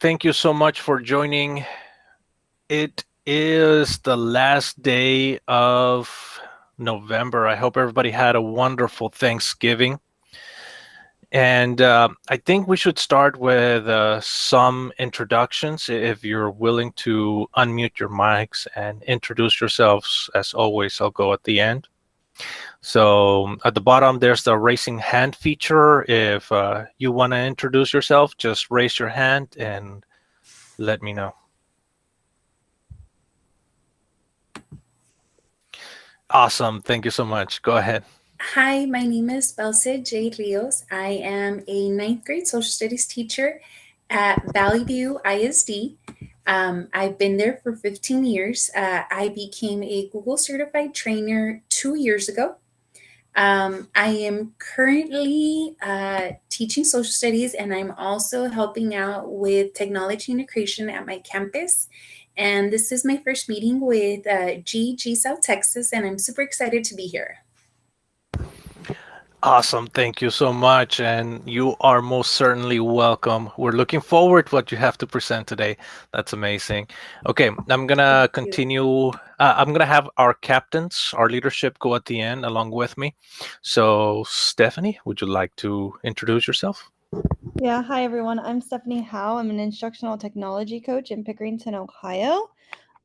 thank you so much for joining. It is the last day of November. I hope everybody had a wonderful Thanksgiving. And I think we should start with some introductions. If you're willing to unmute your mics and introduce yourselves, as always, I'll go at the end. So at the bottom, there's the raising hand feature. If you want to introduce yourself, just raise your hand and let me know. Awesome. Thank you so much. Go ahead. Hi, my name is Belce J. Rios. I am a ninth grade social studies teacher at Valley View ISD. I've been there for 15 years. I became a Google certified trainer 2 years ago. I am currently teaching social studies, and I'm also helping out with technology integration at my campus. And this is my first meeting with GEG-SOUTX, and I'm super excited to be here. Awesome. Thank you so much. And you are most certainly welcome. We're looking forward to what you have to present today. That's amazing. Okay, I'm going to continue. I'm going to have our captains, our leadership go at the end along with me. So, Stephanie, would you like to introduce yourself? Yeah, hi everyone. I'm Stephanie Howe. I'm an instructional technology coach in Pickerington, Ohio.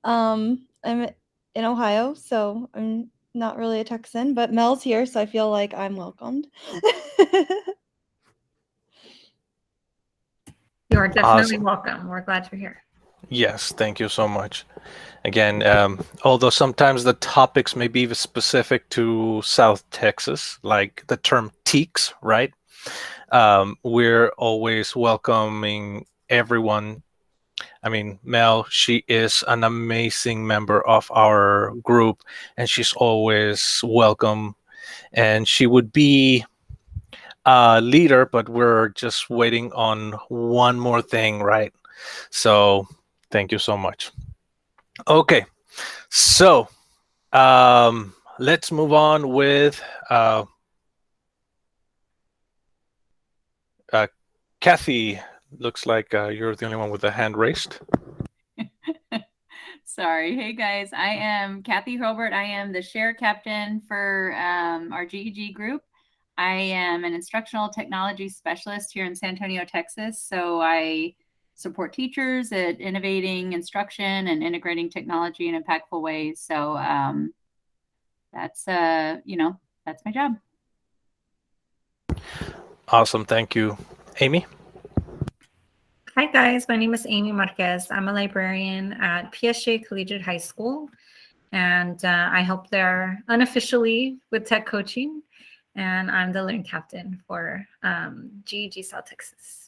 I'm in Ohio, so I'm not really a Texan, but Mel's here, so I feel like I'm welcomed. You are definitely welcome. We're glad you're here. Yes, thank you so much. Again, although sometimes the topics may be specific to South Texas, like the term TEEX, right? We're always welcoming everyone. I mean, Mel, she is an amazing member of our group, and she's always welcome. And she would be a leader, but we're just waiting on one more thing, right? So thank you so much. Okay, so let's move on with Kathy. Looks like you're the only one with a hand raised. Sorry. Hey, guys. I am Kathy Hilbert. I am the share captain for our GEG group. I am an instructional technology specialist here in San Antonio, Texas. So I support teachers at innovating instruction and integrating technology in impactful ways. So that's my job. Awesome. Thank you. Amy? Hi, guys. My name is Amy Marquez. I'm a librarian at PSG Collegiate High School, and I help there unofficially with tech coaching, and I'm the learning captain for GEG-SOUTX.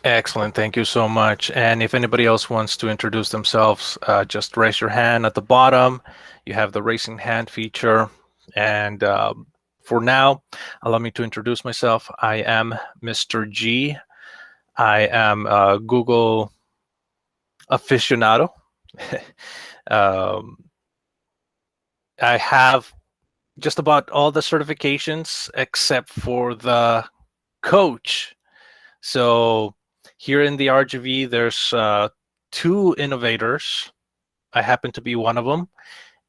Excellent. Thank you so much. And if anybody else wants to introduce themselves, just raise your hand at the bottom. You have the raising hand feature. And for now, allow me to introduce myself. I am Mr. G. I am a Google aficionado. I have just about all the certifications except for the coach. So here in the RGV, there's 2 innovators. I happen to be one of them.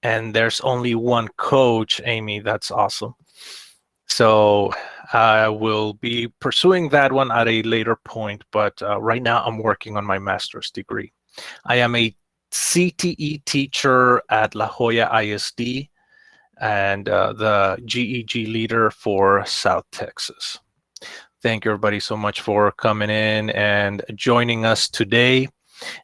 And there's only one coach, Amy. That's awesome. So I will be pursuing that one at a later point, but right now I'm working on my master's degree. I am a CTE teacher at La Jolla ISD and the GEG leader for South Texas. Thank you, everybody, so much for coming in and joining us today.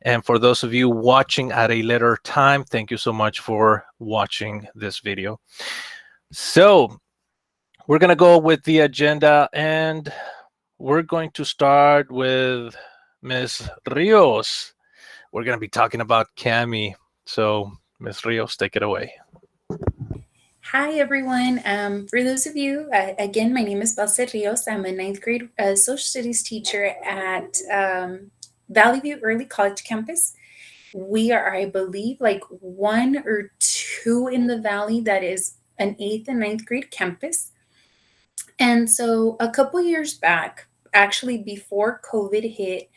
And for those of you watching at a later time, thank you so much for watching this video. So we're going to go with the agenda, and we're going to start with Ms. Rios. We're going to be talking about Cami. So, Ms. Rios, take it away. Hi, everyone. For those of you, again, my name is Belce Rios. I'm a ninth grade social studies teacher at Valley View Early College campus. We are, I believe, like 1 or 2 in the Valley that is an 8th and 9th grade campus. And so a couple years back, actually before COVID hit,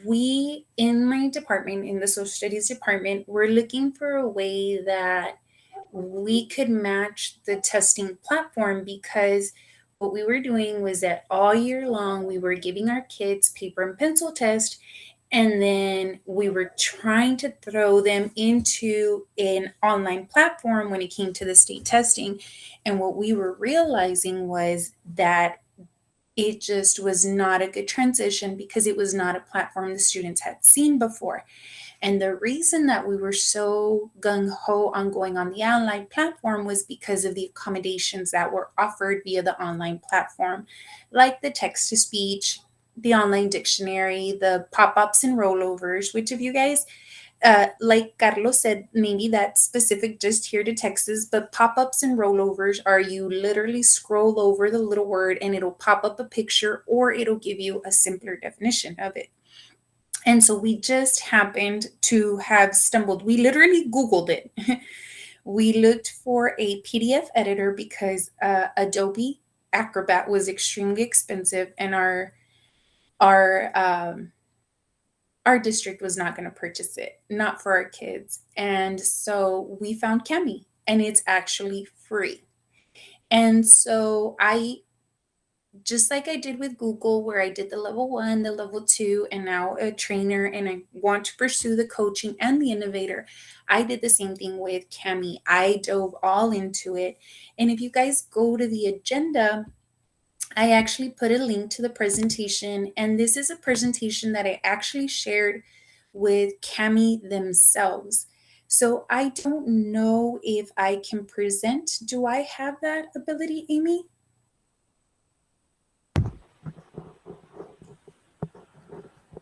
We, in my department, in the social studies department, we're looking for a way that we could match the testing platform, because what we were doing was that all year long we were giving our kids paper and pencil test, and then we were trying to throw them into an online platform when it came to the state testing. And what we were realizing was that it just was not a good transition, because it was not a platform the students had seen before. And the reason that we were so gung-ho on going on the online platform was because of the accommodations that were offered via the online platform, like the text-to-speech, the online dictionary, the pop-ups and rollovers, which if you guys, like Carlos said, maybe that's specific just here to Texas, but pop-ups and rollovers are you literally scroll over the little word and it'll pop up a picture, or it'll give you a simpler definition of it. And so we just happened to have stumbled. We literally Googled it. We looked for a PDF editor because Adobe Acrobat was extremely expensive, and our district was not going to purchase it, not for our kids. And so we found Cami, and it's actually free. And so just like I did with Google, where I did the level 1, the level 2, and now a trainer, and I want to pursue the coaching and the innovator, I did the same thing with Cami. I dove all into it. And if you guys go to the agenda, I actually put a link to the presentation, and this is a presentation that I actually shared with Cami themselves. So I don't know if I can present. Do I have that ability, Amy?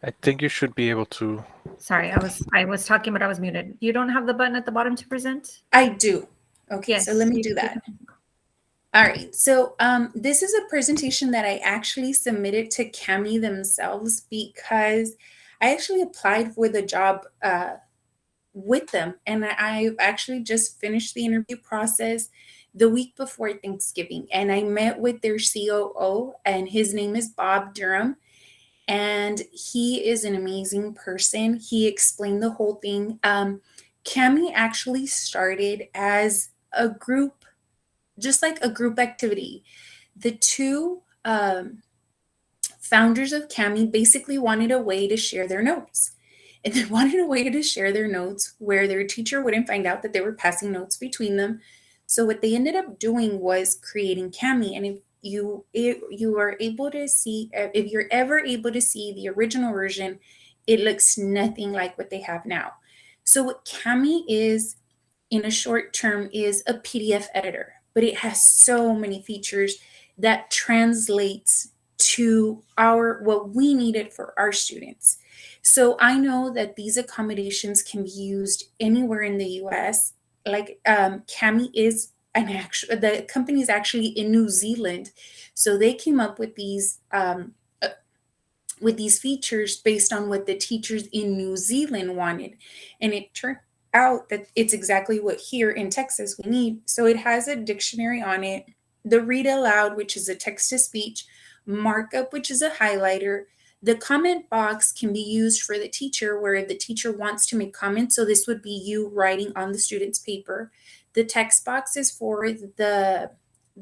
I think you should be able to. Sorry, I was talking, but I was muted. You don't have the button at the bottom to present? I do. Okay, Yes. so let me do that. All right, so this is a presentation that I actually submitted to Cami themselves, because I actually applied for the job with them, and I've actually just finished the interview process the week before Thanksgiving, and I met with their COO, and his name is Bob Durham. And he is an amazing person. He explained the whole thing. Cami actually started as a group, just like a group activity. The two founders of Cami basically wanted a way to share their notes. And they wanted a way to share their notes where their teacher wouldn't find out that they were passing notes between them. So what they ended up doing was creating Cami. And if you are able to see, if you're ever able to see the original version, it looks nothing like what they have now. So what Cami is, in a short term, is a PDF editor, but it has so many features that translates to what we needed for our students. So I know that these accommodations can be used anywhere in the US. Like Cami is the company is actually in New Zealand, so they came up with these features based on what the teachers in New Zealand wanted, and it turned out that it's exactly what here in Texas we need. So it has a dictionary on it, the read aloud, which is a text to speech, markup, which is a highlighter. The comment box can be used for the teacher, where the teacher wants to make comments. So this would be you writing on the student's paper. The text box is for the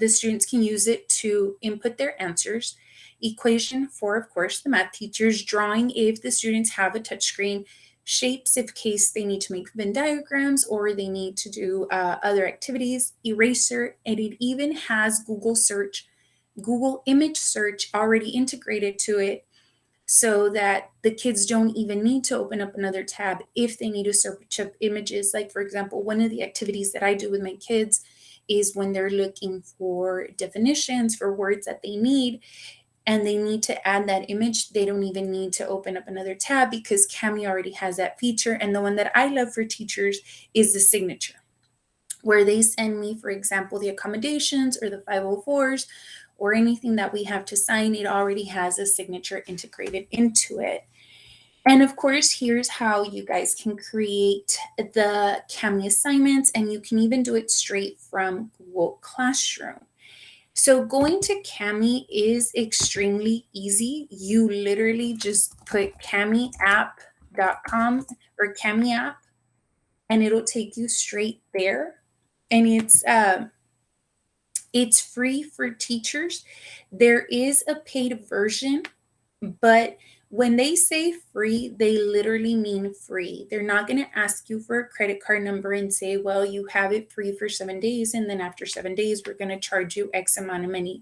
students can use it to input their answers. Equation for, of course, the math teachers. Drawing if the students have a touchscreen. Shapes if case they need to make Venn diagrams or they need to do other activities. Eraser, and it even has Google image search already integrated to it, so that the kids don't even need to open up another tab if they need to search up images. Like, for example, one of the activities that I do with my kids is when they're looking for definitions for words that they need, and they need to add that image, they don't even need to open up another tab, because Cami already has that feature. And the one that I love for teachers is the signature, where they send me, for example, the accommodations or the 504s or anything that we have to sign. It already has a signature integrated into it. And of course, here's how you guys can create the Cami assignments, and you can even do it straight from Google Classroom. So going to Cami is extremely easy. You literally just put camiapp.com or Cami app, and it'll take you straight there. And it's free for teachers. There is a paid version, but when they say free, they literally mean free. They're not going to ask you for a credit card number and say, well, you have it free for 7 days, and then after 7 days, we're going to charge you X amount of money.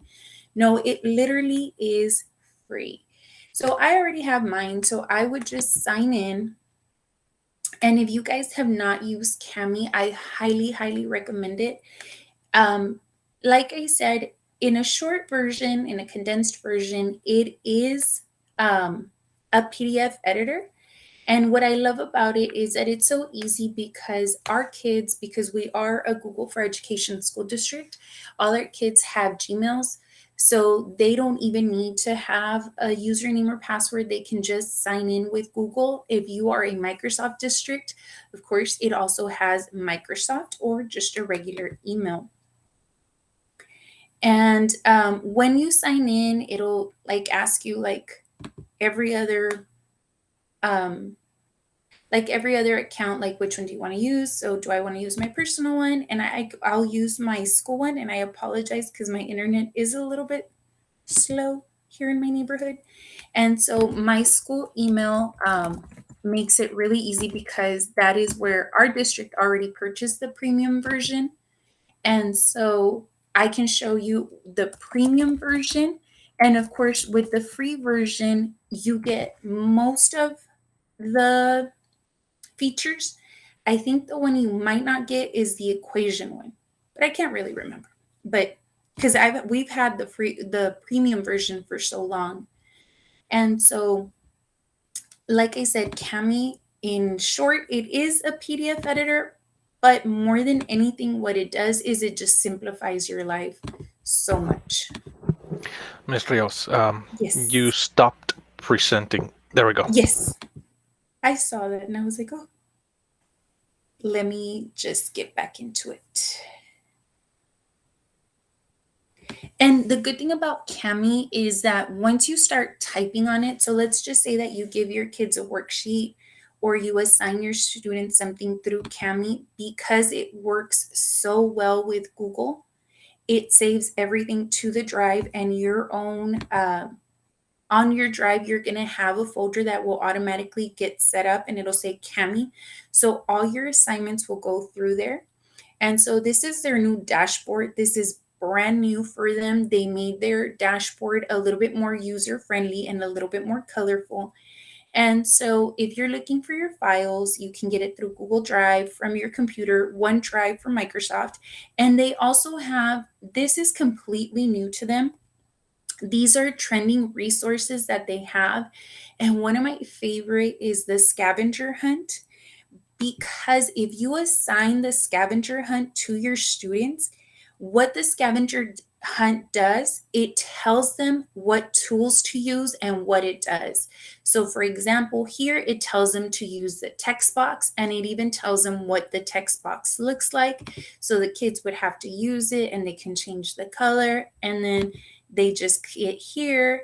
No, it literally is free. So I already have mine, so I would just sign in. And if you guys have not used Cami, I highly, highly recommend it. Like I said, in a short version, in a condensed version, it is a PDF editor. And what I love about it is that it's so easy because our kids, because we are a Google for Education school district, all our kids have Gmails. So they don't even need to have a username or password. They can just sign in with Google. If you are a Microsoft district, of course, it also has Microsoft or just a regular email. And when you sign in, it'll like ask you like every other account, like which one do you want to use? So do I want to use my personal one? And I'll use my school one, and I apologize because my internet is a little bit slow here in my neighborhood. And so my school email makes it really easy because that is where our district already purchased the premium version. And so I can show you the premium version. And of course, with the free version, you get most of the features. I think the one you might not get is the equation one, but I can't really remember. But because we've had the premium version for so long. And so, like I said, Cami, in short, it is a PDF editor, but more than anything, what it does is it just simplifies your life so much. Ms. Rios, Yes. you stopped presenting. There we go. Yes. I saw that and I was like, oh, let me just get back into it. And the good thing about Cami is that once you start typing on it, so let's just say that you give your kids a worksheet or you assign your students something through Cami, because it works so well with Google, it saves everything to the drive, and your own on your drive, you're going to have a folder that will automatically get set up, and it'll say Cami. So all your assignments will go through there. And so this is their new dashboard. This is brand new for them. They made their dashboard a little bit more user-friendly and a little bit more colorful. And so if you're looking for your files, you can get it through Google Drive from your computer, OneDrive from Microsoft. And they also have, this is completely new to them, these are trending resources that they have. And one of my favorite is the Scavenger Hunt, because if you assign the Scavenger Hunt to your students, what the Scavenger Hunt does, it tells them what tools to use and what it does. So for example, here it tells them to use the text box, and it even tells them what the text box looks like. So the kids would have to use it, and they can change the color, and then they just hit here,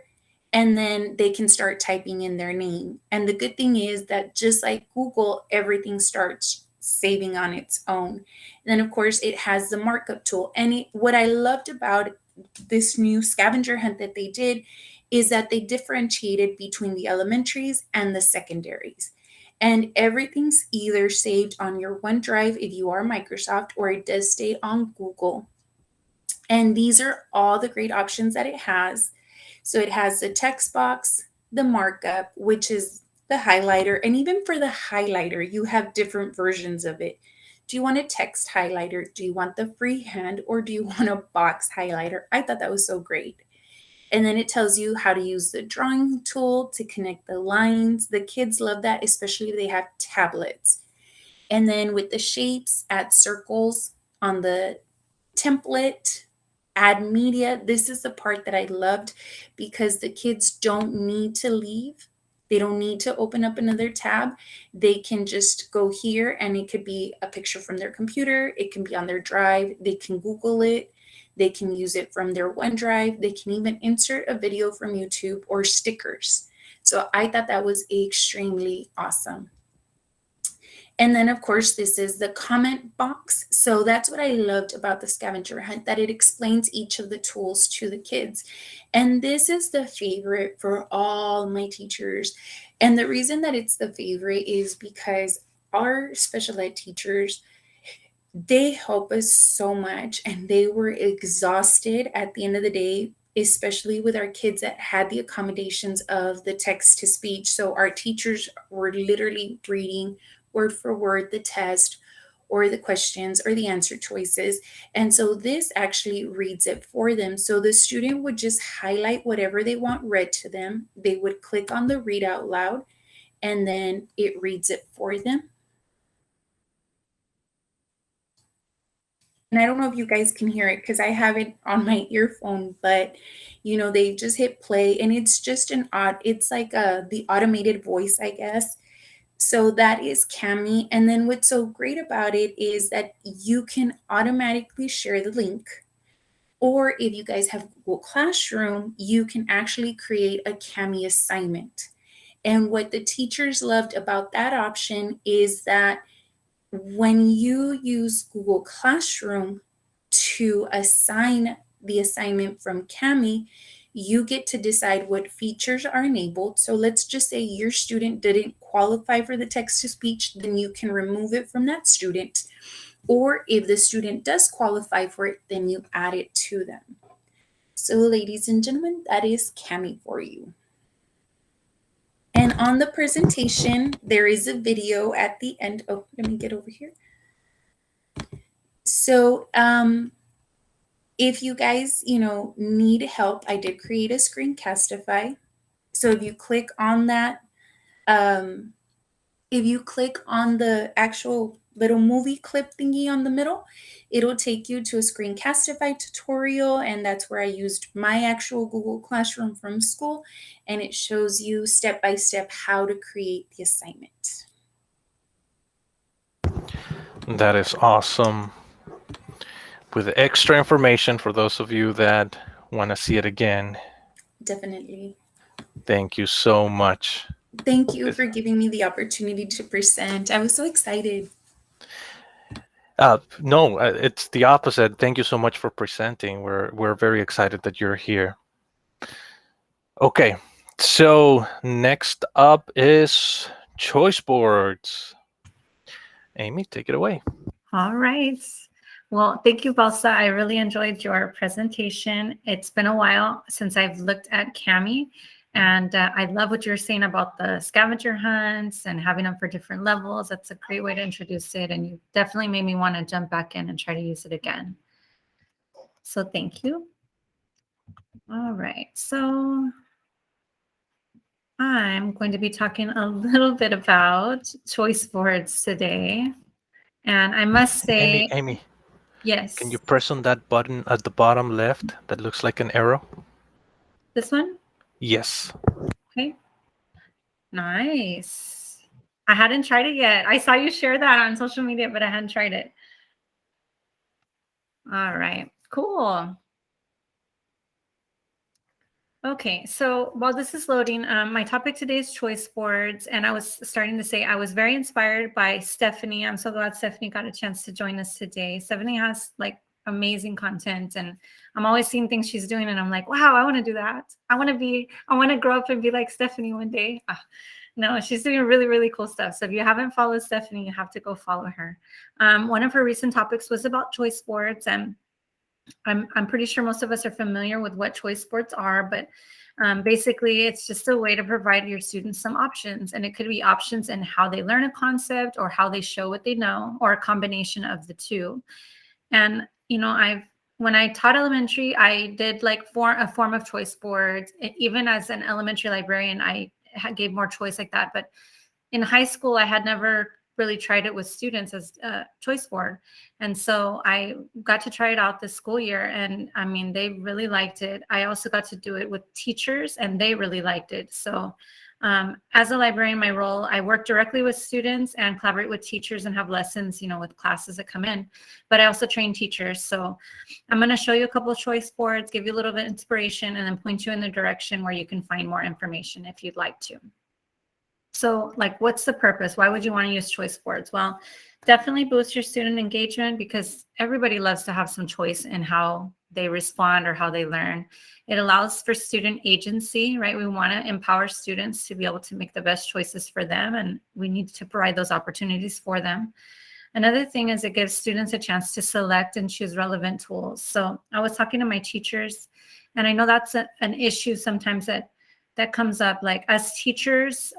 and then they can start typing in their name. And the good thing is that just like Google, everything starts saving on its own. And then of course it has the markup tool. And what I loved about this new Scavenger Hunt that they did is that they differentiated between the elementaries and the secondaries. And everything's either saved on your OneDrive if you are Microsoft, or it does stay on Google. And these are all the great options that it has. So it has the text box, the markup, which is the highlighter. And even for the highlighter, you have different versions of it. Do you want a text highlighter? Do you want the freehand, or do you want a box highlighter? I thought that was so great. And then it tells you how to use the drawing tool to connect the lines. The kids love that, especially if they have tablets. And then with the shapes, add circles on the template, add media. This is the part that I loved, because the kids don't need to leave. They don't need to open up another tab. They can just go here, and it could be a picture from their computer. It can be on their drive. They can Google it. They can use it from their OneDrive. They can even insert a video from YouTube or stickers. So I thought that was extremely awesome. And then, of course, this is the comment box. So that's what I loved about the Scavenger Hunt, that it explains each of the tools to the kids. And this is the favorite for all my teachers. And the reason that it's the favorite is because our special ed teachers, they help us so much, and they were exhausted at the end of the day, especially with our kids that had the accommodations of the text to speech. So our teachers were literally reading word for word the test or the questions or the answer choices. And so this actually reads it for them. So the student would just highlight whatever they want read to them. They would click on the read out loud, and then it reads it for them. And I don't know if you guys can hear it because I have it on my earphone, but they just hit play, and it's just it's like the automated voice, I guess. So that is Cami. And then what's so great about it is that you can automatically share the link. Or if you guys have Google Classroom, you can actually create a Cami assignment. And what the teachers loved about that option is that when you use Google Classroom to assign the assignment from Cami, you get to decide what features are enabled. So let's just say your student didn't qualify for the text-to-speech, then you can remove it from that student. Or if the student does qualify for it, then you add it to them. So ladies and gentlemen, that is Cami for you. And on the presentation, there is a video at the end. Oh, let me get over here. So if you guys, need help, I did create a screencastify. So if you click on that, if you click on the actual little movie clip thingy on the middle, it'll take you to a screencastify tutorial, and that's where I used my actual Google Classroom from school, and it shows you step by step how to create the assignment. That is awesome. With extra information for those of you that want to see it again. Definitely. Thank you so much. Thank you for giving me the opportunity to present. I was so excited. No, it's the opposite. Thank you so much for presenting. We're very excited that you're here. Okay, so next up is choice boards. Amy, take it away. All right. Well, thank you, Balsa. I really enjoyed your presentation. It's been a while since I've looked at Cami, and I love what you're saying about the scavenger hunts and having them for different levels. That's a great way to introduce it, and you definitely made me want to jump back in and try to use it again. So thank you. All right. So I'm going to be talking a little bit about choice boards today. And I must say, Amy, yes. can you press on that button at the bottom left that looks like an arrow? This one? Yes. Okay. Nice. I hadn't tried it yet. I saw you share that on social media, but I hadn't tried it. All right. Cool. Okay, so while this is loading, my topic today is choice boards, and I was starting to say I was very inspired by Stephanie. I'm so glad Stephanie got a chance to join us today. Stephanie has amazing content, and I'm always seeing things she's doing, and I'm like, wow, I want to do that. I want to grow up and be like Stephanie one day. No, she's doing really, really cool stuff. So if you haven't followed Stephanie, you have to go follow her. One of her recent topics was about choice boards, and I'm pretty sure most of us are familiar with what choice boards are, but basically it's just a way to provide your students some options, and it could be options in how they learn a concept or how they show what they know, or a combination of the two. And when I taught elementary, I did a form of choice boards. Even as an elementary librarian, I gave more choice like that. But in high school, I had never really tried it with students as a choice board. And so I got to try it out this school year, and I mean, they really liked it. I also got to do it with teachers, and they really liked it. So As a librarian, my role, I work directly with students and collaborate with teachers and have lessons, with classes that come in, but I also train teachers. So I'm going to show you a couple of choice boards, give you a little bit of inspiration, and then point you in the direction where you can find more information if you'd like to. So what's the purpose? Why would you want to use choice boards? Well, definitely boost your student engagement because everybody loves to have some choice in how they respond or how they learn. It allows for student agency, right? We want to empower students to be able to make the best choices for them, and we need to provide those opportunities for them. Another thing is it gives students a chance to select and choose relevant tools. So I was talking to my teachers, and I know that's an issue sometimes that comes up. Like as teachers,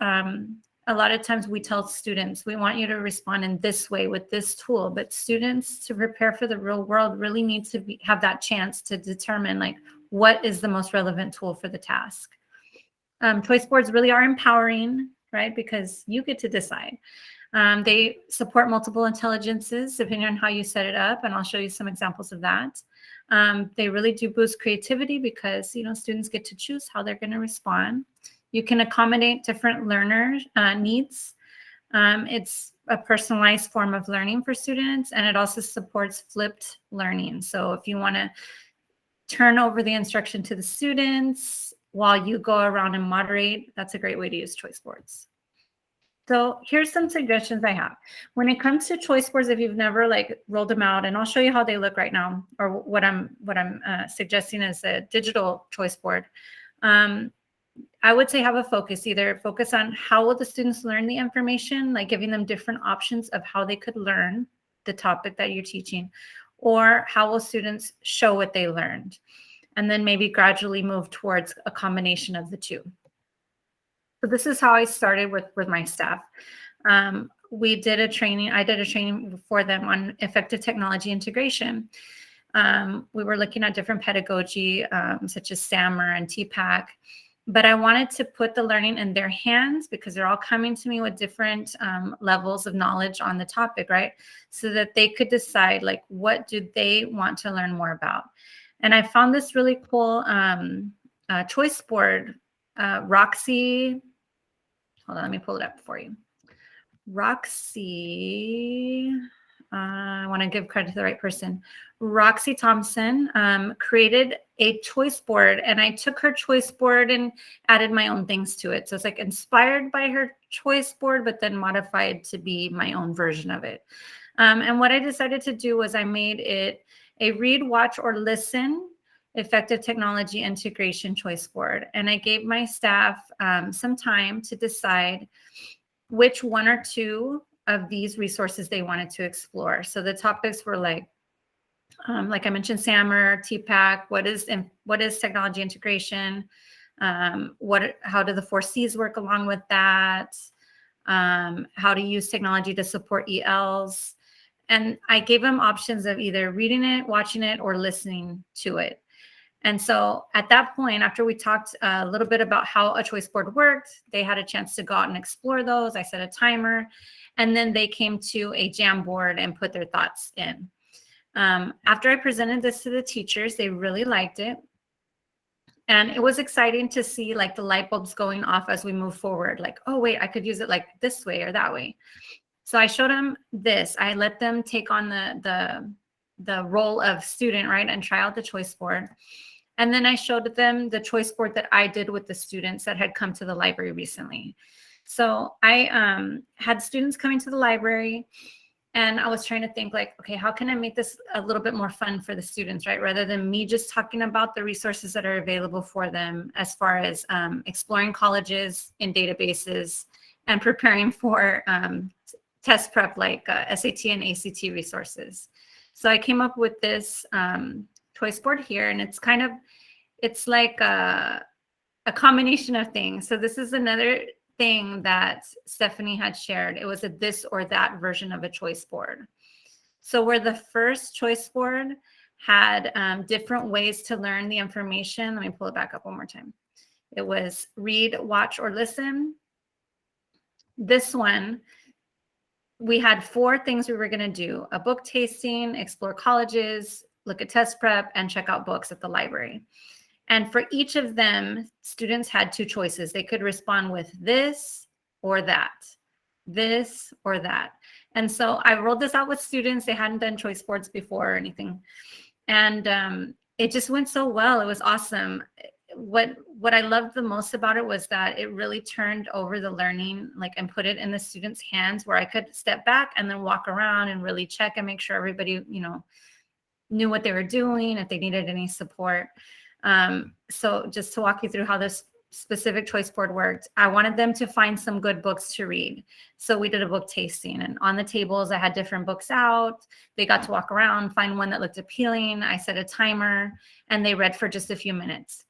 a lot of times we tell students, we want you to respond in this way with this tool, but students to prepare for the real world really need to have that chance to determine what is the most relevant tool for the task. Choice boards really are empowering, right? Because you get to decide. They support multiple intelligences depending on how you set it up, and I'll show you some examples of that. They really do boost creativity because, students get to choose how they're going to respond. You can accommodate different learner needs. It's a personalized form of learning for students, and it also supports flipped learning. So if you want to turn over the instruction to the students while you go around and moderate, that's a great way to use choice boards. So here's some suggestions I have. When it comes to choice boards, if you've never rolled them out, and I'll show you how they look right now, or what I'm suggesting is a digital choice board. I would say have a focus, either focus on how will the students learn the information, like giving them different options of how they could learn the topic that you're teaching, or how will students show what they learned, and then maybe gradually move towards a combination of the two. So this is how I started with my staff. We did a training, I did a training for them on effective technology integration. We were looking at different pedagogy, such as SAMR and TPAC, but I wanted to put the learning in their hands because they're all coming to me with different levels of knowledge on the topic, right? So that they could decide what do they want to learn more about. And I found this really cool choice board, Roxy. Hold on, let me pull it up for you. Roxy, I want to give credit to the right person. Roxy Thompson created a choice board, and I took her choice board and added my own things to it. So it's inspired by her choice board, but then modified to be my own version of it. And what I decided to do was I made it a read, watch, or listen effective technology integration choice board. And I gave my staff some time to decide which one or two of these resources they wanted to explore. So the topics were like I mentioned, SAMR, TPAC, what is technology integration? How do the 4 C's work along with that? How to use technology to support ELs. And I gave them options of either reading it, watching it, or listening to it. And so at that point, after we talked a little bit about how a choice board worked, they had a chance to go out and explore those. I set a timer, and then they came to a Jamboard and put their thoughts in. After I presented this to the teachers, they really liked it. And it was exciting to see the light bulbs going off as we move forward. Oh, wait, I could use it this way or that way. So I showed them this. I let them take on the role of student, right, and try out the choice board. And then I showed them the choice board that I did with the students that had come to the library recently. So I had students coming to the library, and I was trying to think okay, how can I make this a little bit more fun for the students, right? Rather than me just talking about the resources that are available for them as far as exploring colleges in databases and preparing for test prep SAT and ACT resources. So I came up with this choice board here, and it's like a combination of things. So this is another thing that Stephanie had shared. It was a this or that version of a choice board. So where the first choice board had different ways to learn the information, let me pull it back up one more time. It was read, watch, or listen. This one, we had 4 things we were going to do: a book tasting, explore colleges, look at test prep, and check out books at the library. And for each of them, students had 2 choices. They could respond with this or that, this or that. And so I rolled this out with students. They hadn't done choice boards before or anything. And it just went so well. It was awesome. What I loved the most about it was that it really turned over the learning, like, and put it in the students' hands where I could step back and then walk around and really check and make sure everybody, you know, knew what they were doing, if they needed any support. So just to walk you through how this specific choice board worked, I wanted them to find some good books to read. So we did a book tasting, and on the tables, I had different books out. They got to walk around, find one that looked appealing. I set a timer, and they read for just a few minutes.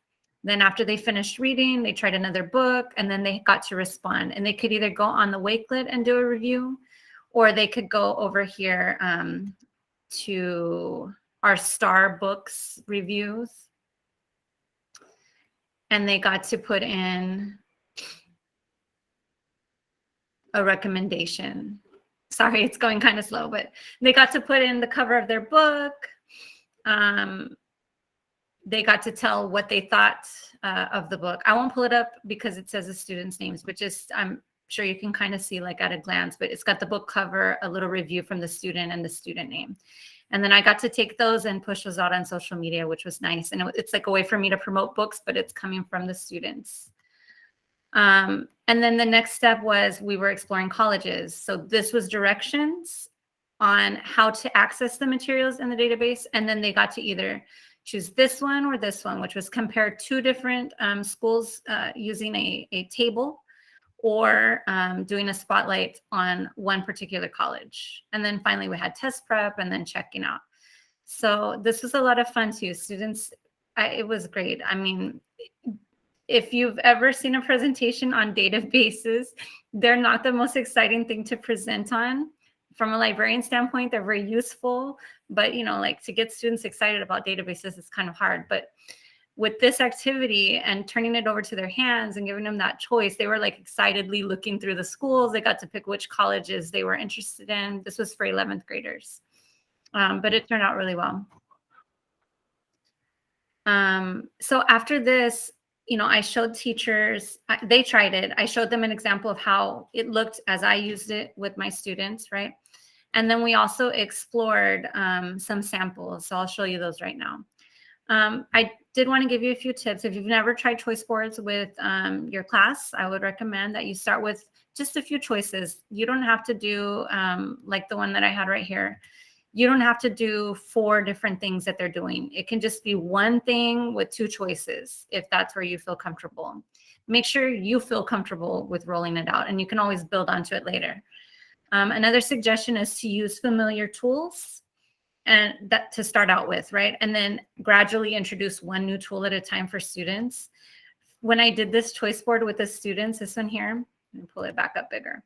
Then after they finished reading, they tried another book, and then they got to respond. And they could either go on the Wakelet and do a review, or they could go over here to our Star Books reviews. And they got to put in a recommendation. Sorry, it's going kind of slow, but they got to put in the cover of their book. They got to tell what they thought of the book. I won't pull it up because it says the students' names, but just I'm sure you can kind of see like at a glance, but it's got the book cover, a little review from the student, and the student name. And then I got to take those and push those out on social media, which was nice. And it's like a way for me to promote books, but it's coming from the students. And then the next step was we were exploring colleges. So this was directions on how to access the materials in the database. And then they got to either choose this one or this one, which was compare 2 different schools using a table, or doing a spotlight on one particular college. And then finally we had test prep and then checking out. So this was a lot of fun too. Students, it was great. I mean, if you've ever seen a presentation on databases, they're not the most exciting thing to present on. From a librarian standpoint, they're very useful, but you know, like to get students excited about databases is kind of hard. But with this activity and turning it over to their hands and giving them that choice, they were like excitedly looking through the schools. They got to pick which colleges they were interested in. This was for 11th graders, but it turned out really well. So after this, you know, I showed teachers, they tried it. I showed them an example of how it looked as I used it with my students, right? And then we also explored some samples. So I'll show you those right now. I did want to give you a few tips. If you've never tried choice boards with your class, I would recommend that you start with just a few choices. You don't have to do like the one that I had right here. You don't have to do 4 different things that they're doing. It can just be one thing with 2 choices, if that's where you feel comfortable. Make sure you feel comfortable with rolling it out, and you can always build onto it later. Another suggestion is to use familiar tools, and that to start out with, right? And then gradually introduce one new tool at a time for students. When I did this choice board with the students, this one here, let me pull it back up bigger.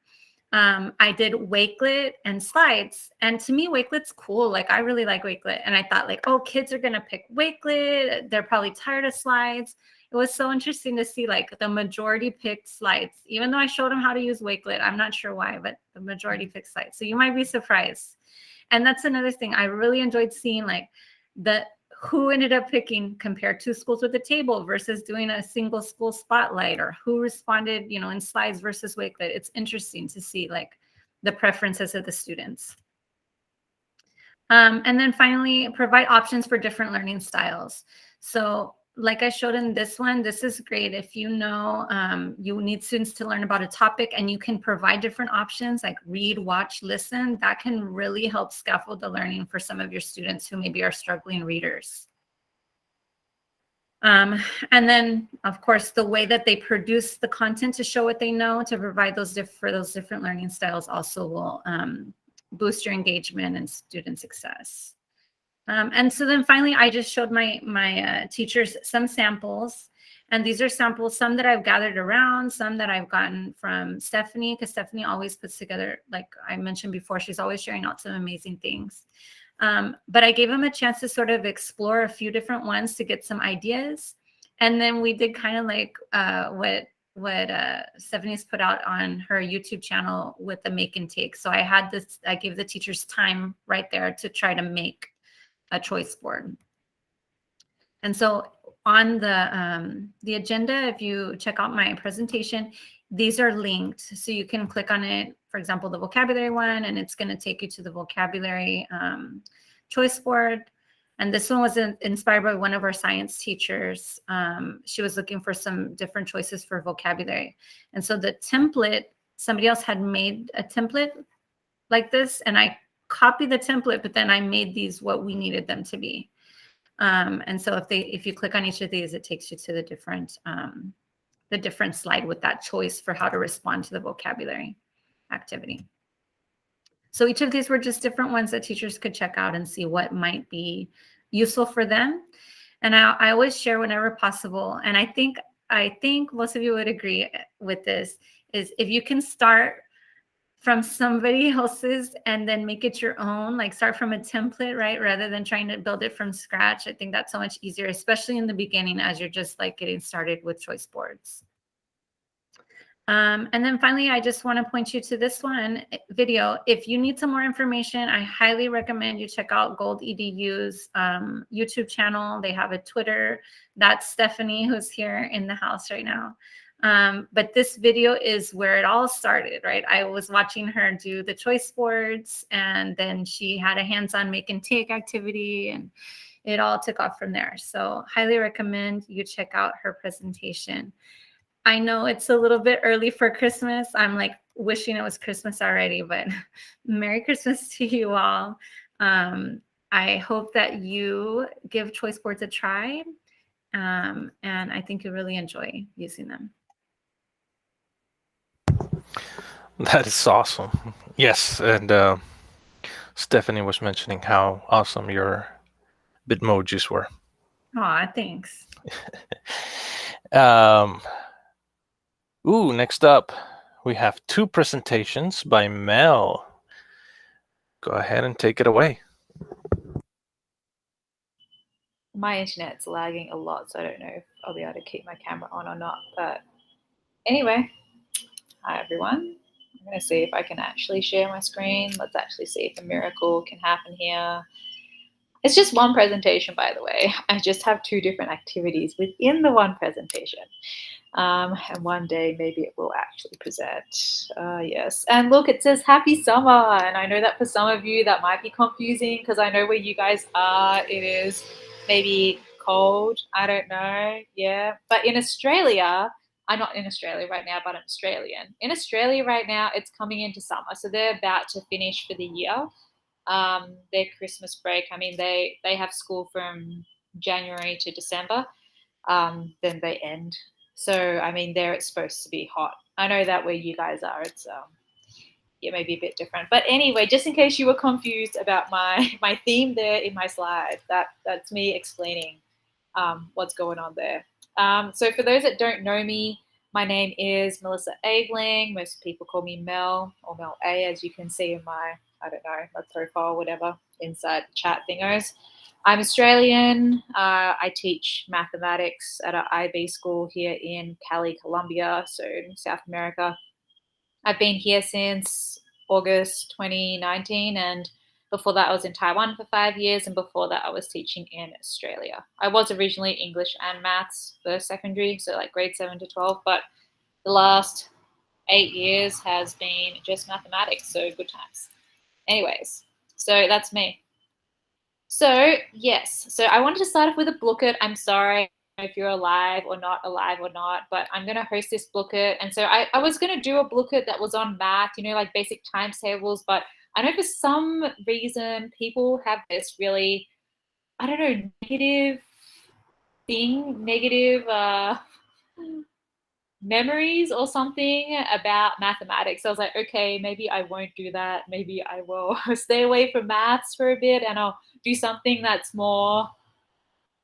I did Wakelet and slides. And to me, Wakelet's cool. Like, I really like Wakelet. And I thought like, oh, kids are gonna pick Wakelet. They're probably tired of slides. It was so interesting to see like the majority picked slides. Even though I showed them how to use Wakelet, I'm not sure why, but the majority picked slides. So you might be surprised. And that's another thing I really enjoyed seeing, like who ended up picking, compare 2 schools with a table versus doing a single school spotlight, or who responded, you know, in slides versus Wakelet. It's interesting to see like the preferences of the students. And then finally, provide options for different learning styles. So like I showed in this one, this is great if you know you need students to learn about a topic and you can provide different options like read, watch, listen. That can really help scaffold the learning for some of your students who maybe are struggling readers. And then, of course, the way that they produce the content to show what they know, to provide those for those different learning styles also will boost your engagement and student success. And so then finally, I just showed my teachers some samples. And these are samples, some that I've gathered around, some that I've gotten from Stephanie, because Stephanie always puts together, like I mentioned before, she's always sharing out some amazing things. But I gave them a chance to sort of explore a few different ones to get some ideas. And then we did kind of like what Stephanie's put out on her YouTube channel with the make and take. So I gave the teachers time right there to try to make a choice board. And so on the agenda, if you check out my presentation, these are linked. So you can click on it, for example, the vocabulary one, and it's going to take you to the vocabulary choice board. And this one was inspired by one of our science teachers. She was looking for some different choices for vocabulary. And so the template, somebody else had made a template like this, and I copied the template, but then I made these what we needed them to be. And so if you click on each of these, it takes you to the different slide with that choice for how to respond to the vocabulary activity. So each of these were just different ones that teachers could check out and see what might be useful for them. And I always share whenever possible. And I think most of you would agree with this, is if you can start from somebody else's and then make it your own, like start from a template, right? Rather than trying to build it from scratch. I think that's so much easier, especially in the beginning as you're just like getting started with choice boards. And then finally, I just want to point you to this video. If you need some more information, I highly recommend you check out Gold EDU's YouTube channel. They have a Twitter. That's Stephanie, who's here in the house right now. But this video is where it all started, right? I was watching her do the choice boards, and then she had a hands-on make and take activity, and it all took off from there. So highly recommend you check out her presentation. I know it's a little bit early for Christmas. I'm like wishing it was Christmas already, but Merry Christmas to you all. I hope that you give choice boards a try, and I think you'll really enjoy using them. That is awesome. Yes, and Stephanie was mentioning how awesome your Bitmojis were. Aw, thanks. Next up, we have 2 presentations by Mel. Go ahead and take it away. My internet's lagging a lot, so I don't know if I'll be able to keep my camera on or not. But anyway, hi everyone. I'm going to see if I can actually share my screen. Let's actually see if a miracle can happen here. It's just one presentation, by the way. I just have 2 different activities within the one presentation. And one day maybe it will actually present. Yes. And look, it says happy summer. And I know that for some of you that might be confusing, because I know where you guys are, it is maybe cold. I don't know. Yeah. But in Australia, I'm not in Australia right now, but I'm Australian. In Australia right now, it's coming into summer. So they're about to finish for the year. Their Christmas break. I mean, they have school from January to December. Then they end. So, I mean, there it's supposed to be hot. I know that where you guys are, it's yeah, maybe a bit different. But anyway, just in case you were confused about my theme there in my slide, that's me explaining what's going on there. So for those that don't know me, my name is Melissa Aveling. Most people call me Mel, or Mel A, as you can see in my, I don't know, my profile, whatever, inside chat thingos. I'm Australian. I teach mathematics at an IB school here in Cali, Colombia, so in South America. I've been here since August 2019, and before that I was in Taiwan for 5 years, and before that I was teaching in Australia. I was originally English and maths for secondary, so like grade 7 to 12, but the last 8 years has been just mathematics, so good times. Anyways, so that's me. So yes, so I wanted to start off with a booklet. I'm sorry if you're alive or not, but I'm going to host this booklet. And so I was going to do a booklet that was on math, you know, like basic times tables, but I know for some reason people have this really, I don't know, negative memories or something about mathematics. So I was like, okay, maybe I won't do that. Maybe I will stay away from maths for a bit, and I'll do something that's more,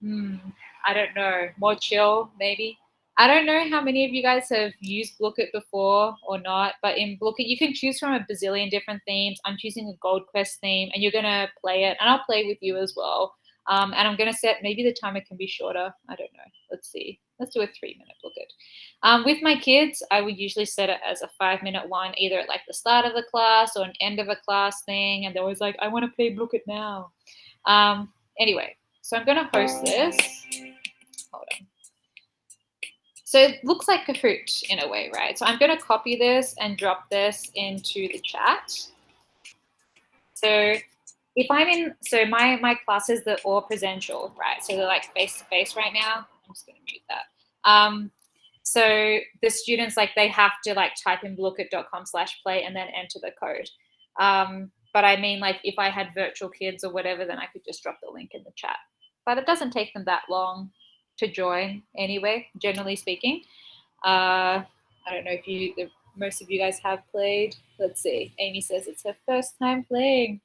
I don't know, more chill maybe. I don't know how many of you guys have used Bookit before or not, but in Bookit you can choose from a bazillion different themes. I'm choosing a Gold Quest theme, and you're going to play it, and I'll play with you as well. And I'm going to set, maybe the timer can be shorter. I don't know. Let's see. Let's do a 3-minute Bookit. With my kids, I would usually set it as a 5-minute one, either at like the start of the class or an end of a class thing. And they're always like, I want to play Bookit now. Anyway, so I'm going to host this. hold on. So it looks like Kahoot in a way, right? So I'm going to copy this and drop this into the chat. So if I'm in, so my classes, they're all presential, right? So they're like face-to-face right now. I'm just going to mute that. So the students, like, they have to like type in blooket.com/play and then enter the code. But I mean, like, if I had virtual kids or whatever, then I could just drop the link in the chat. But it doesn't take them that long to join anyway, generally speaking. I don't know if most of you guys have played. Let's see. Amy says it's her first time playing.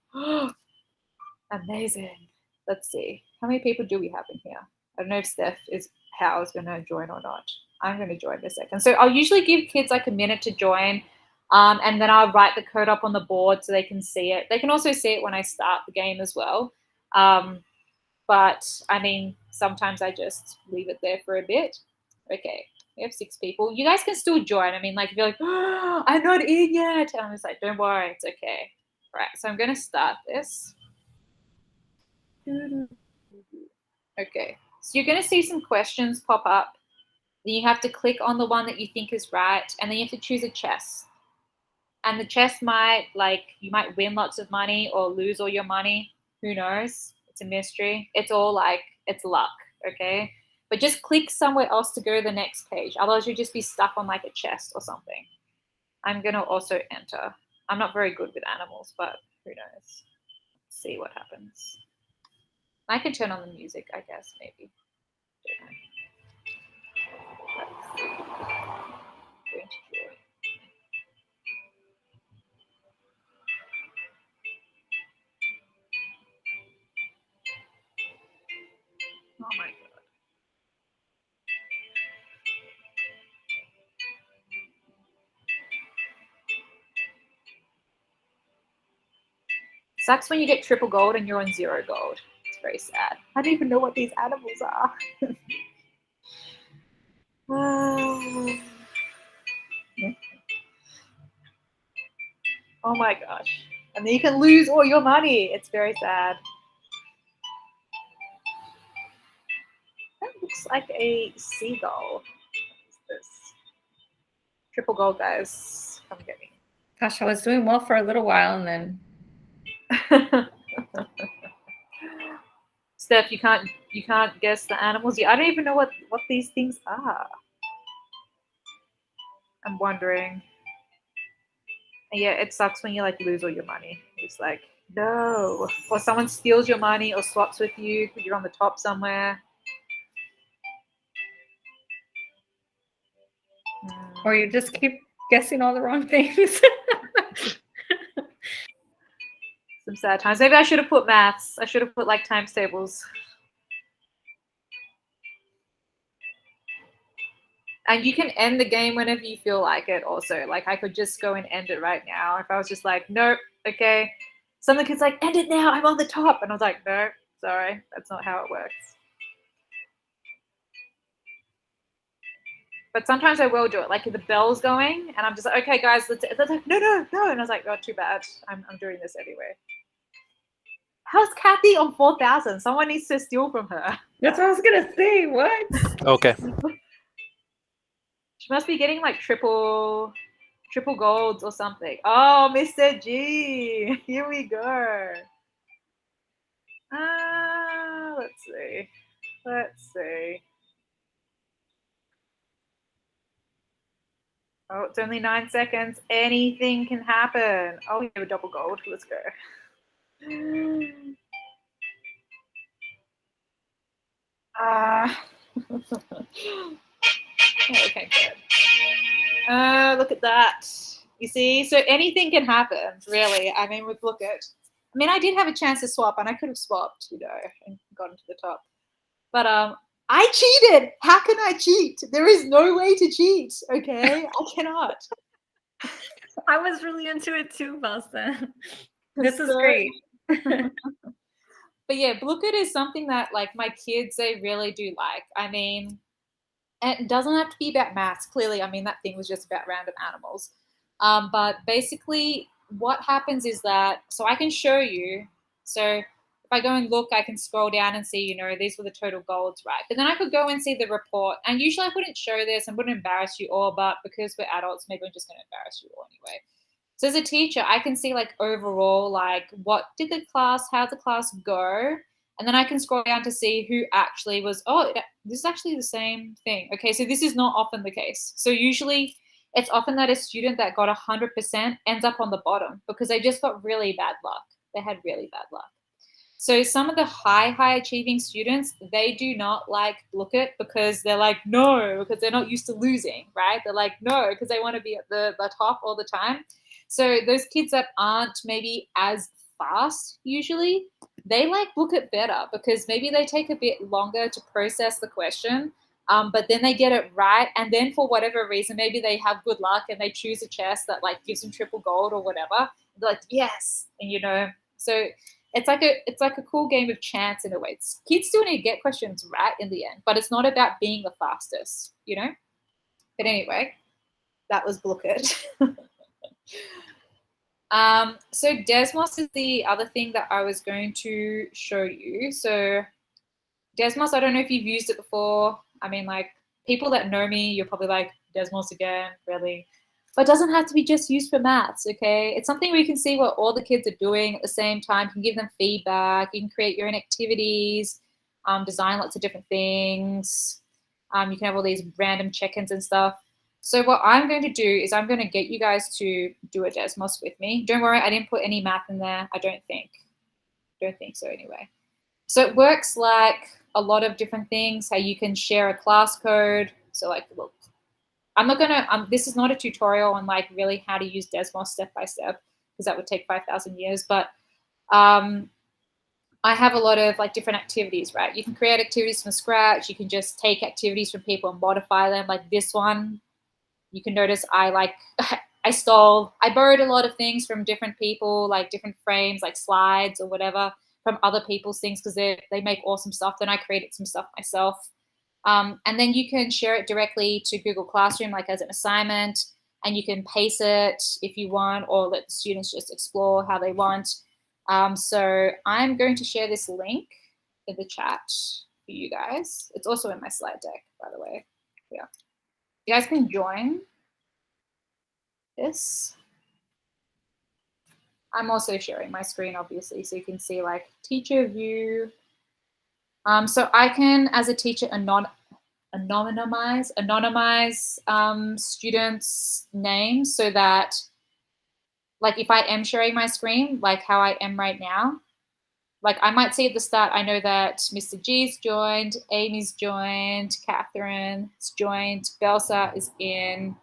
Amazing. Let's see. How many people do we have in here? I don't know if Howe is going to join or not. I'm going to join in a second. So I'll usually give kids like a minute to join, and then I'll write the code up on the board so they can see it. They can also see it when I start the game as well. But I mean, sometimes I just leave it there for a bit. Okay, we have 6 people. You guys can still join. I mean, like, if you're like, oh, I'm not in yet. And I'm just like, don't worry, it's okay. All right, so I'm going to start this. Okay, so you're going to see some questions pop up. Then you have to click on the one that you think is right, and then you have to choose a chess. And the chess might, like, you might win lots of money or lose all your money. Who knows? It's a mystery. It's all like, it's luck, okay? But just click somewhere else to go to the next page. Otherwise, you'll just be stuck on like a chest or something. I'm going to also enter. I'm not very good with animals, but who knows? Let's see what happens. I can turn on the music, I guess, maybe. Oh my God. Sucks when you get triple gold and you're on 0 gold. It's very sad. I don't even know what these animals are. Oh my gosh. And then you can lose all your money. It's very sad. That looks like a seagull. What is this? Triple gold, guys. Come get me. Gosh, I was doing well for a little while, and then Steph, you can't guess the animals. I don't even know what these things are. I'm wondering. Yeah, it sucks when you like lose all your money. It's like, no. Or someone steals your money or swaps with you because you're on the top somewhere. or you just keep guessing all the wrong things. Some sad times. Maybe I should have put maths. I should have put like times tables. And you can end the game whenever you feel like it also. Like, I could just go and end it right now. If I was just like, nope, okay. Some of the kids like, end it now, I'm on the top. And I was like, no, sorry, that's not how it works. But sometimes I will do it. Like, if the bell's going and I'm just like, okay, guys, let's like, no. And I was like, oh, too bad. I'm doing this anyway. How's Kathy on 4,000? Someone needs to steal from her. That's what I was going to say. What? Okay. She must be getting like triple golds or something. Oh, Mr. G. Here we go. Let's see. Oh, it's only 9 seconds. Anything can happen. Oh, we have a double gold. Let's go. Okay, good. Look at that. You see? So anything can happen, really. I mean, with Blooket. I mean, I did have a chance to swap, and I could have swapped, and gotten to the top. But I cheated. How can I cheat? There is no way to cheat, okay? I cannot. I was really into it too, Balsa. This is great. But yeah, Blooket is something that, like, my kids, they really do like. I mean, it doesn't have to be about maths. Clearly, I mean, that thing was just about random animals. But basically, what happens is that, so I can show you. So if I go and look, I can scroll down and see, these were the total golds, right? But then I could go and see the report. And usually I wouldn't show this and wouldn't embarrass you all, but because we're adults, maybe I'm just going to embarrass you all anyway. So as a teacher, I can see like overall, like how'd the class go? And then I can scroll down to see who actually was, this is actually the same thing. Okay, so this is not often the case. So usually it's often that a student that got 100% ends up on the bottom because they just got really bad luck. They had really bad luck. So some of the high achieving students, they do not like Blooket because they're like, no, because they're not used to losing, right? They're like, no, because they want to be at the top all the time. So those kids that aren't maybe as fast usually, they like Blooket better because maybe they take a bit longer to process the question, but then they get it right. And then for whatever reason, maybe they have good luck and they choose a chest that like gives them triple gold or whatever. They're like, yes. And so it's like a cool game of chance in a way. Kids still need to get questions right in the end, but it's not about being the fastest, But anyway, that was Blooket. So Desmos is the other thing that I was going to show you. So Desmos, I don't know if you've used it before. I mean, like people that know me, you're probably like, Desmos again, really? But it doesn't have to be just used for maths, okay? It's something where you can see what all the kids are doing at the same time. You can give them feedback. You can create your own activities, design lots of different things. You can have all these random check-ins and stuff. So what I'm going to do is I'm going to get you guys to do a Desmos with me. Don't worry, I didn't put any math in there. I don't think so anyway. So it works like a lot of different things, how you can share a class code. So like, look, I'm not going to, this is not a tutorial on like really how to use Desmos step by step because that would take 5,000 years. But I have a lot of like different activities, right? You can create activities from scratch. You can just take activities from people and modify them like this one. You can notice I borrowed a lot of things from different people, like different frames, like slides or whatever from other people's things because they make awesome stuff. Then I created some stuff myself. And then you can share it directly to Google Classroom, like as an assignment, and you can paste it if you want or let the students just explore how they want. So I'm going to share this link in the chat for you guys. It's also in my slide deck, by the way. Yeah. You guys can join this. I'm also sharing my screen, obviously, so you can see like teacher view. So I can, as a teacher, anonymize students' names so that, like, if I am sharing my screen, like how I am right now, like I might see at the start, I know that Mr. G's joined, Amy's joined, Catherine's joined, Belsa is in,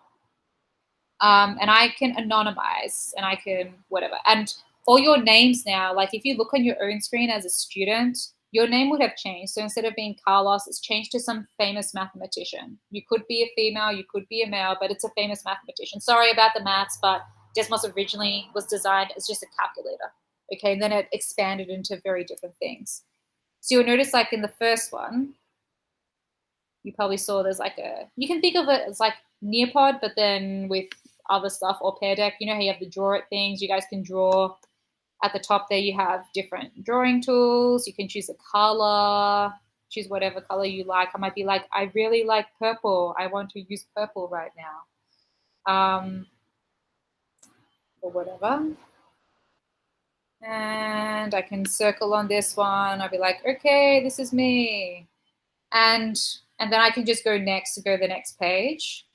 and I can anonymize and I can whatever. And all your names now, like if you look on your own screen as a student, your name would have changed. So instead of being Carlos, it's changed to some famous mathematician. You could be a female, you could be a male, but it's a famous mathematician. Sorry about the maths, but Desmos originally was designed as just a calculator. Okay, and then it expanded into very different things. So you'll notice like in the first one, you probably saw there's like you can think of it as like Nearpod, but then with other stuff or Pear Deck, you know how you have the draw it things, you guys can draw. At the top there you have different drawing tools. You can choose a color, choose whatever color you like. I might be like, I really like purple. I want to use purple right now. Or whatever. And I can circle on this one. I'll be like, okay, this is me. And then I can just go next to go to the next page.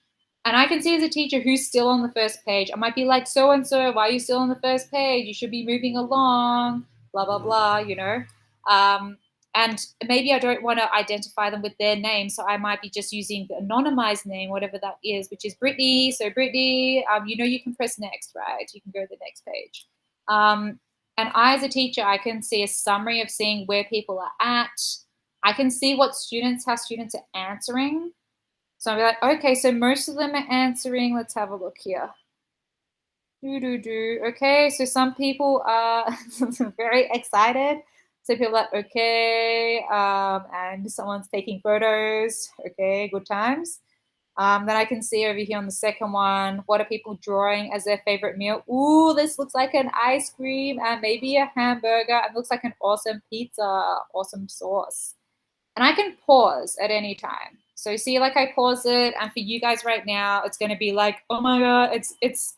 And I can see as a teacher who's still on the first page. I might be like, so-and-so, why are you still on the first page? You should be moving along, blah, blah, blah, you know. And maybe I don't want to identify them with their name, so I might be just using the anonymized name, whatever that is, which is Brittany. So Brittany, you know you can press next, right? You can go to the next page. And I, as a teacher, I can see a summary of seeing where people are at. I can see how students are answering. So I'll be like, okay, so most of them are answering. Let's have a look here. Okay, so some people are very excited. So people are like, okay, and someone's taking photos. Okay, good times. Then I can see over here on the second one, what are people drawing as their favorite meal? Ooh, this looks like an ice cream and maybe a hamburger. It looks like an awesome pizza, awesome sauce. And I can pause at any time. So see, like I pause it, and for you guys right now, it's going to be like, oh my God, it's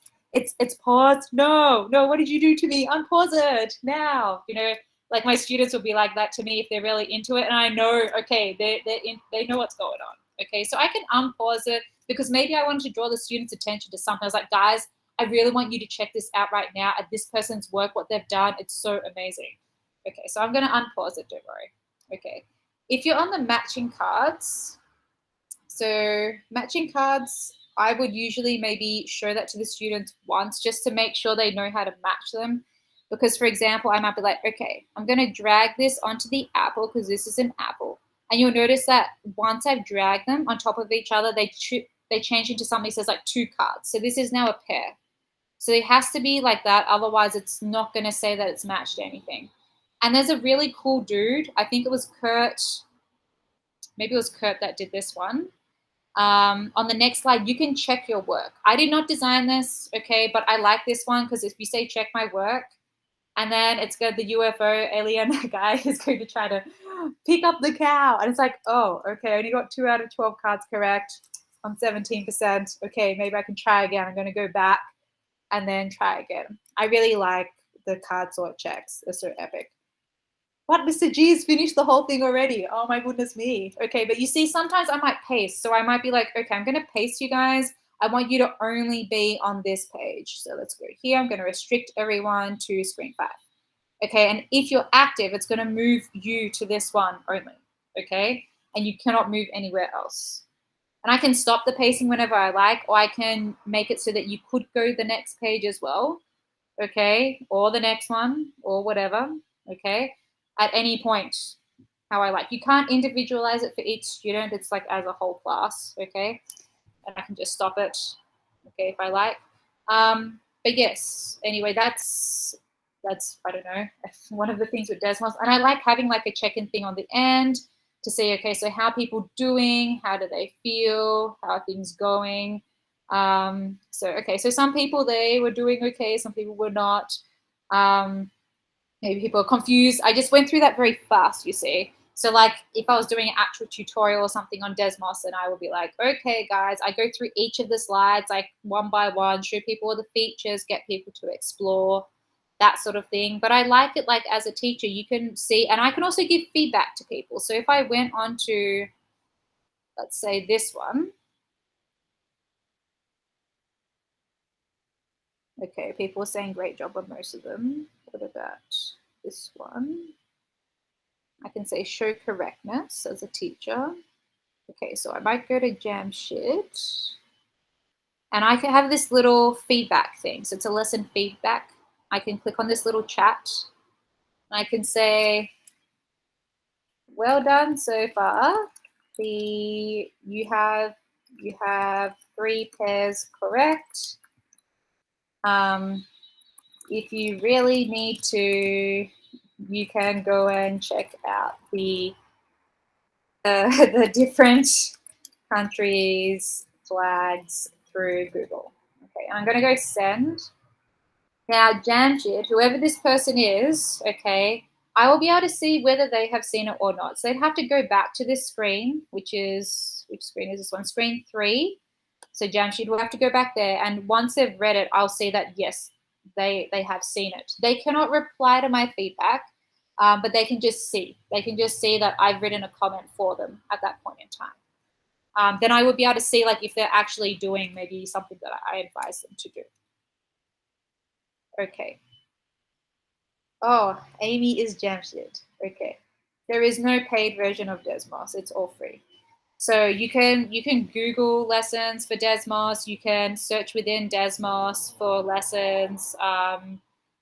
paused. No, what did you do to me? Unpause it now. You know, like my students will be like that to me if they're really into it, and I know, okay, they know what's going on. Okay, so I can unpause it because maybe I wanted to draw the students' attention to something. I was like, guys, I really want you to check this out right now at this person's work, what they've done. It's so amazing. Okay, so I'm going to unpause it, don't worry. Okay, if you're on the matching cards, so matching cards, I would usually maybe show that to the students once just to make sure they know how to match them. Because, for example, I might be like, okay, I'm going to drag this onto the apple because this is an apple. And you'll notice that once I've dragged them on top of each other, they change into something that says like 2 cards. So this is now a pair. So it has to be like that. Otherwise, it's not going to say that it's matched anything. And there's a really cool dude. I think it was Kurt. Maybe it was Kurt that did this one. On the next slide, you can check your work. I did not design this, okay, but I like this one because if you say check my work, and then it's got the UFO alien guy is going to try to pick up the cow. And it's like, oh, okay, I only got 2 out of 12 cards correct. I'm 17%. Okay, maybe I can try again. I'm going to go back and then try again. I really like the card sort checks. They're so epic. What, Mr. G's finished the whole thing already? Oh my goodness me. Okay, but you see, sometimes I might paste. So I might be like, okay, I'm going to paste you guys. I want you to only be on this page. So let's go here. I'm going to restrict everyone to screen 5. Okay, and if you're active, it's going to move you to this one only. Okay, and you cannot move anywhere else. And I can stop the pasting whenever I like, or I can make it so that you could go the next page as well. Okay, or the next one, or whatever. Okay, at any point, how I like. You can't individualize it for each student. It's like as a whole class. Okay. And I can just stop it, okay, if I like. But yes, anyway, that's I don't know, one of the things with Desmos. And I like having like a check-in thing on the end to see, okay, so how are people doing? How do they feel? How are things going? Okay, so some people, they were doing okay. Some people were not. Maybe people are confused. I just went through that very fast, you see. So like if I was doing an actual tutorial or something on Desmos, then I would be like, okay, guys, I go through each of the slides, like one by one, show people all the features, get people to explore, that sort of thing. But I like it like as a teacher, you can see, and I can also give feedback to people. So if I went on to, let's say this one. Okay, people are saying great job on most of them. What about this one? I can say show correctness as a teacher. Okay, so I might go to Jamshed. And I can have this little feedback thing. So it's a lesson feedback. I can click on this little chat. And I can say, well done so far. You have 3 pairs correct. If you really need to, you can go and check out the different countries' flags through Google. Okay, I'm going to go send. Now, Jamshed, whoever this person is, okay, I will be able to see whether they have seen it or not. So they'd have to go back to this screen, which screen is this one? Screen 3. So Jamshed will have to go back there, and once they've read it, I'll see that, yes, they have seen it. They cannot reply to my feedback, but they can just see. They can just see that I've written a comment for them at that point in time. Then I would be able to see like if they're actually doing maybe something that I advise them to do. Okay. Oh, Amy is Jamshed. Okay. There is no paid version of Desmos. It's all free. So you can Google lessons for Desmos. You can search within Desmos for lessons.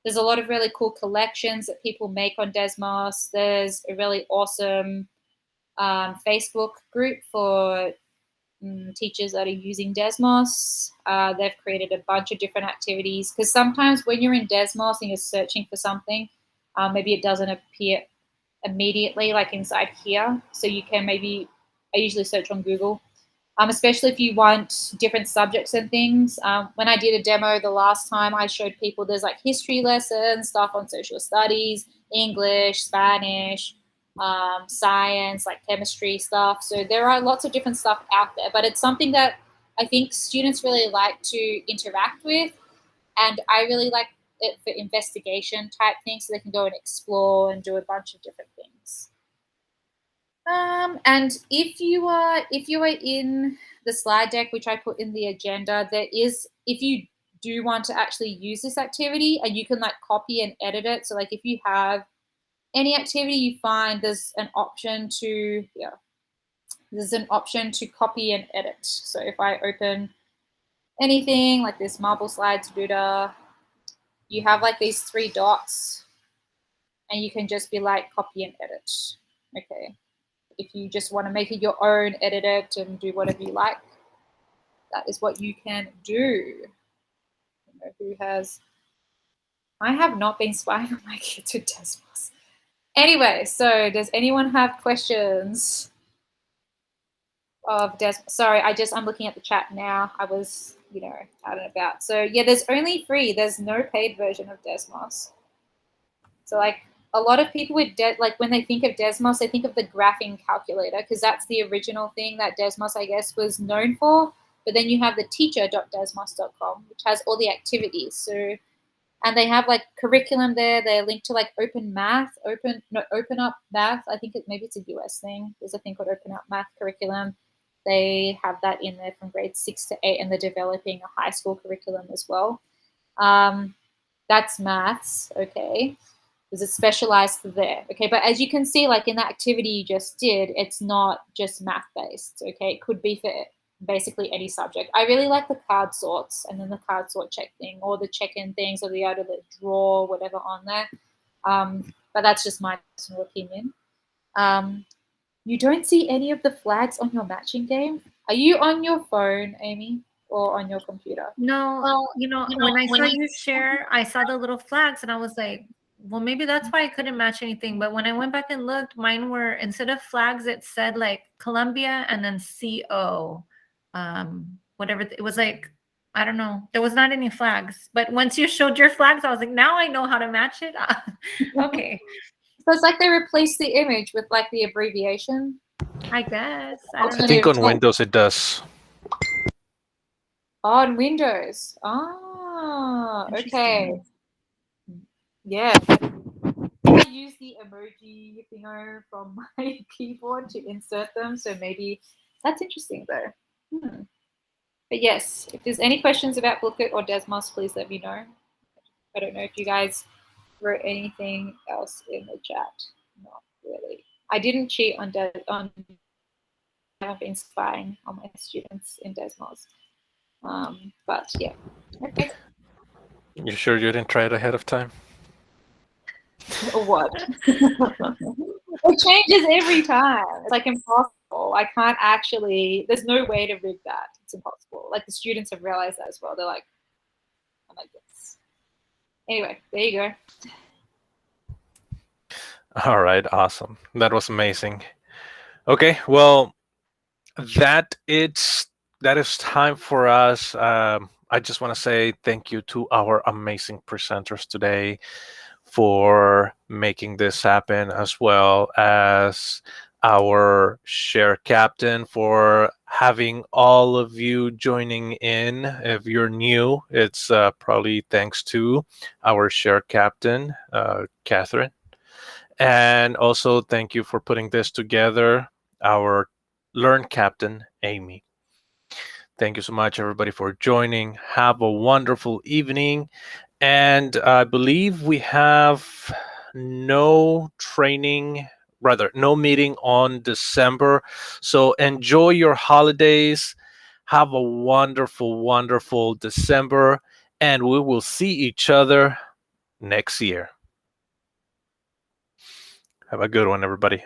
There's a lot of really cool collections that people make on Desmos. There's a really awesome Facebook group for teachers that are using Desmos. They've created a bunch of different activities because sometimes when you're in Desmos and you're searching for something, maybe it doesn't appear immediately like inside here. So you can maybe, I usually search on Google. especially if you want different subjects and things. When I did a demo the last time, I showed people there's like history lessons, stuff on social studies, English, Spanish, science, like chemistry stuff. So there are lots of different stuff out there, but it's something that I think students really like to interact with. And I really like it for investigation type things, so they can go and explore and do a bunch of different things. And if you are in the slide deck, which I put in the agenda, there is, if you do want to actually use this activity, and you can like copy and edit it. So like if you have any activity you find, there's an option to copy and edit. So if I open anything like this marble slides Buddha, you have like these 3 dots, and you can just be like copy and edit. Okay. If you just want to make it your own, edit it, and do whatever you like, that is what you can do. I don't know who has. I have not been spying on my kids with Desmos. Anyway, so does anyone have questions of Desmos? Sorry, I'm looking at the chat now. I was, out and about. So yeah, there's only free. There's no paid version of Desmos. So like a lot of people with when they think of Desmos, they think of the graphing calculator, because that's the original thing that Desmos, I guess, was known for. But then you have the teacher.desmos.com, which has all the activities. So, and they have like curriculum there. They're linked to like Open Up Math. I think maybe it's a US thing. There's a thing called Open Up Math curriculum. They have that in there from grades 6 to 8, and they're developing a high school curriculum as well. That's maths, okay. There's a specialized there, okay. But as you can see, like in that activity you just did, it's not just math based, okay. It could be for basically any subject. I really like the card sorts, and then the card sort check thing, or the check-in things, or the able to draw whatever on there. But that's just my personal opinion. You don't see any of the flags on your matching game. Are you on your phone, Amy, or on your computer? No, when I saw you share, I saw the little flags, and I was like, well, maybe that's why I couldn't match anything. But when I went back and looked, mine were, instead of flags, it said like Colombia and then CO, whatever. It was like, I don't know. There was not any flags. But once you showed your flags, I was like, now I know how to match it. Okay. So it's like they replaced the image with like the abbreviation. I guess. I think on Windows it does. Oh, on Windows. Oh, okay. Yeah. I use the emoji thingo from my keyboard to insert them, so maybe that's interesting though. But yes, if there's any questions about Booklet or Desmos, please let me know. I don't know if you guys wrote anything else in the chat. Not really. I didn't cheat on I haven't been spying on my students in Desmos. But yeah. Okay. You sure you didn't try it ahead of time? Or what? It changes every time. It's like impossible. I can't actually, there's no way to rig that. It's impossible. Like the students have realized that as well. They're like, I'm like this. Anyway, there you go. All right, awesome. That was amazing. Okay, well, that is time for us. I just want to say thank you to our amazing presenters today for making this happen, as well as our share captain for having all of you joining in. If you're new, it's probably thanks to our share captain, Catherine. And also thank you for putting this together, our Learn Captain, Amy. Thank you so much, everybody, for joining. Have a wonderful evening. And I believe we have no meeting on December. So enjoy your holidays. Have a wonderful, wonderful December. And we will see each other next year. Have a good one, everybody.